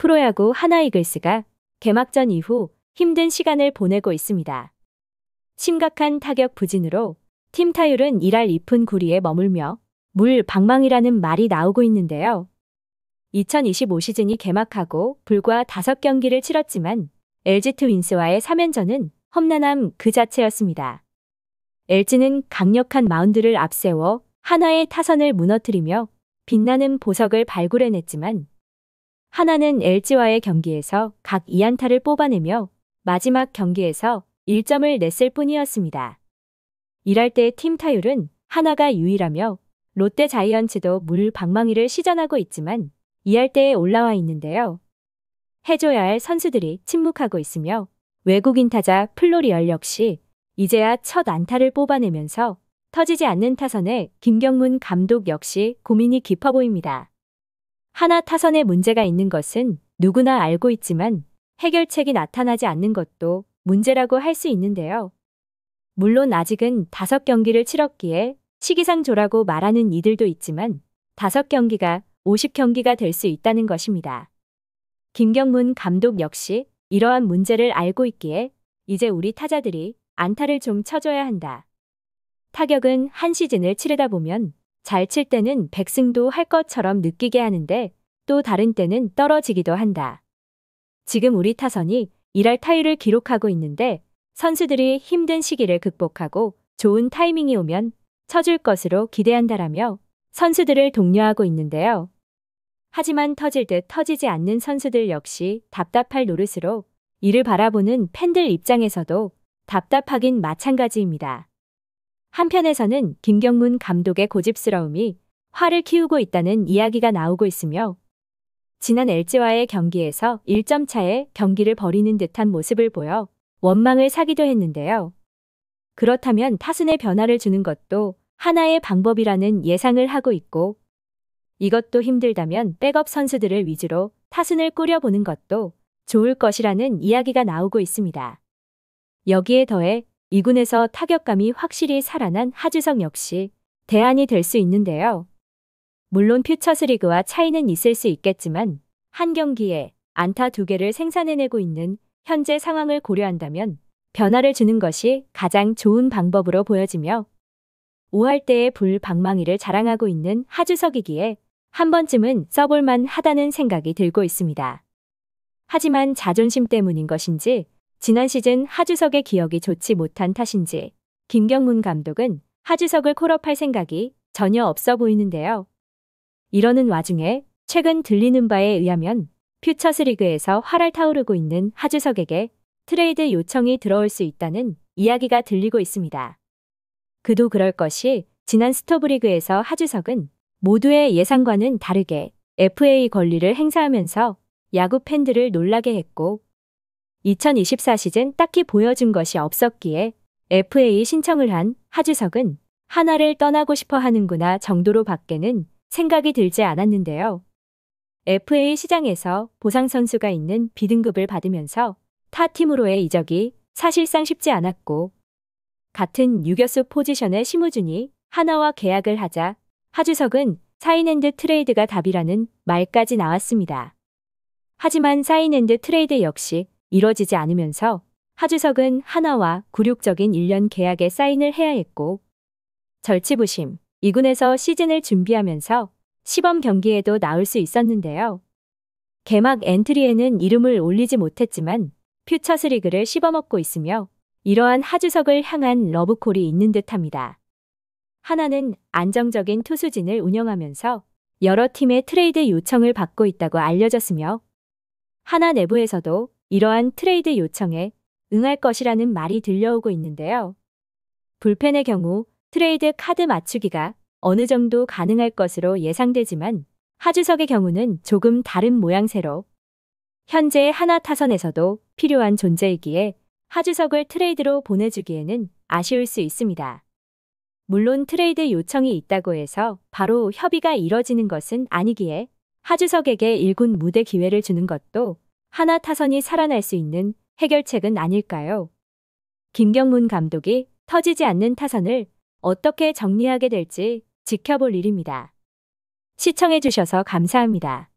프로야구 하나이글스가 개막전 이후 힘든 시간을 보내고 있습니다. 심각한 타격 부진으로 팀 타율은 1할 2푼 9리에 머물며 물 방망이라는 말이 나오고 있는데요. 2025 시즌이 개막하고 불과 5경기를 치렀지만 LG 트윈스와의 3연전은 험난함 그 자체였습니다. LG는 강력한 마운드를 앞세워 하나의 타선을 무너뜨리며 빛나는 보석을 발굴해냈지만 하나는 LG와의 경기에서 각 2안타를 뽑아내며 마지막 경기에서 1점을 냈을 뿐이었습니다. 이럴 때 팀 타율은 하나가 유일하며 롯데 자이언츠도 물 방망이를 시전하고 있지만 2할대에 올라와 있는데요. 해줘야 할 선수들이 침묵하고 있으며 외국인 타자 플로리얼 역시 이제야 첫 안타를 뽑아내면서 터지지 않는 타선에 김경문 감독 역시 고민이 깊어 보입니다. 하나 타선에 문제가 있는 것은 누구나 알고 있지만 해결책이 나타나지 않는 것도 문제라고 할 수 있는데요. 물론 아직은 5경기를 치렀기에 시기상조라고 말하는 이들도 있지만 5경기가 50경기가 될 수 있다는 것입니다. 김경문 감독 역시 이러한 문제를 알고 있기에 이제 우리 타자들이 안타를 좀 쳐줘야 한다. 타격은 한 시즌을 치르다 보면 잘 칠 때는 100승도 할 것처럼 느끼게 하는데 또 다른 때는 떨어지기도 한다. 지금 우리 타선이 1할 타율을 기록하고 있는데 선수들이 힘든 시기를 극복하고 좋은 타이밍이 오면 쳐줄 것으로 기대한다라며 선수들을 독려하고 있는데요. 하지만 터질 듯 터지지 않는 선수들 역시 답답할 노릇으로 이를 바라보는 팬들 입장에서도 답답하긴 마찬가지입니다. 한편에서는 김경문 감독의 고집스러움이 화를 키우고 있다는 이야기가 나오고 있으며 지난 LG와의 경기에서 1점 차에 경기를 벌이는 듯한 모습을 보여 원망을 사기도 했는데요. 그렇다면 타순에 변화를 주는 것도 하나의 방법이라는 예상을 하고 있고 이것도 힘들다면 백업 선수들을 위주로 타순을 꾸려보는 것도 좋을 것이라는 이야기가 나오고 있습니다. 여기에 더해 2군에서 타격감이 확실히 살아난 하주석 역시 대안이 될 수 있는데요. 물론 퓨처스리그와 차이는 있을 수 있겠지만 한 경기에 안타 2개를 생산해내고 있는 현재 상황을 고려한다면 변화를 주는 것이 가장 좋은 방법으로 보여지며 5할대의 불 방망이를 자랑하고 있는 하주석이기에 한 번쯤은 써볼만 하다는 생각이 들고 있습니다. 하지만 자존심 때문인 것인지 지난 시즌 하주석의 기억이 좋지 못한 탓인지 김경문 감독은 하주석을 콜업할 생각이 전혀 없어 보이는데요. 이러는 와중에 최근 들리는 바에 의하면 퓨처스리그에서 활활 타오르고 있는 하주석에게 트레이드 요청이 들어올 수 있다는 이야기가 들리고 있습니다. 그도 그럴 것이 지난 스토브리그에서 하주석은 모두의 예상과는 다르게 FA 권리를 행사하면서 야구 팬들을 놀라게 했고 2024 시즌 딱히 보여준 것이 없었기에 FA 신청을 한 하주석은 하나를 떠나고 싶어 하는구나 정도로 밖에는 생각이 들지 않았는데요. FA 시장에서 보상 선수가 있는 B등급을 받으면서 타 팀으로의 이적이 사실상 쉽지 않았고 같은 유격수 포지션의 심우준이 하나와 계약을 하자 하주석은 사인앤드 트레이드가 답이라는 말까지 나왔습니다. 하지만 사인앤드 트레이드 역시 이뤄지지 않으면서 하주석은 하나와 굴욕적인 1년 계약에 사인을 해야 했고 절치부심 2군에서 시즌을 준비하면서 시범 경기에도 나올 수 있었는데요. 개막 엔트리에는 이름을 올리지 못했지만 퓨처스리그를 씹어먹고 있으며 이러한 하주석을 향한 러브콜이 있는 듯합니다. 하나는 안정적인 투수진을 운영하면서 여러 팀의 트레이드 요청을 받고 있다고 알려졌으며 하나 내부에서도 이러한 트레이드 요청에 응할 것이라는 말이 들려오고 있는데요. 불펜의 경우 트레이드 카드 맞추기가 어느 정도 가능할 것으로 예상되지만 하주석의 경우는 조금 다른 모양새로 현재 하나 타선에서도 필요한 존재이기에 하주석을 트레이드로 보내주기에는 아쉬울 수 있습니다. 물론 트레이드 요청이 있다고 해서 바로 협의가 이뤄지는 것은 아니기에 하주석에게 1군 무대 기회를 주는 것도 하나 타선이 살아날 수 있는 해결책은 아닐까요? 김경문 감독이 터지지 않는 타선을 어떻게 정리하게 될지 지켜볼 일입니다. 시청해주셔서 감사합니다.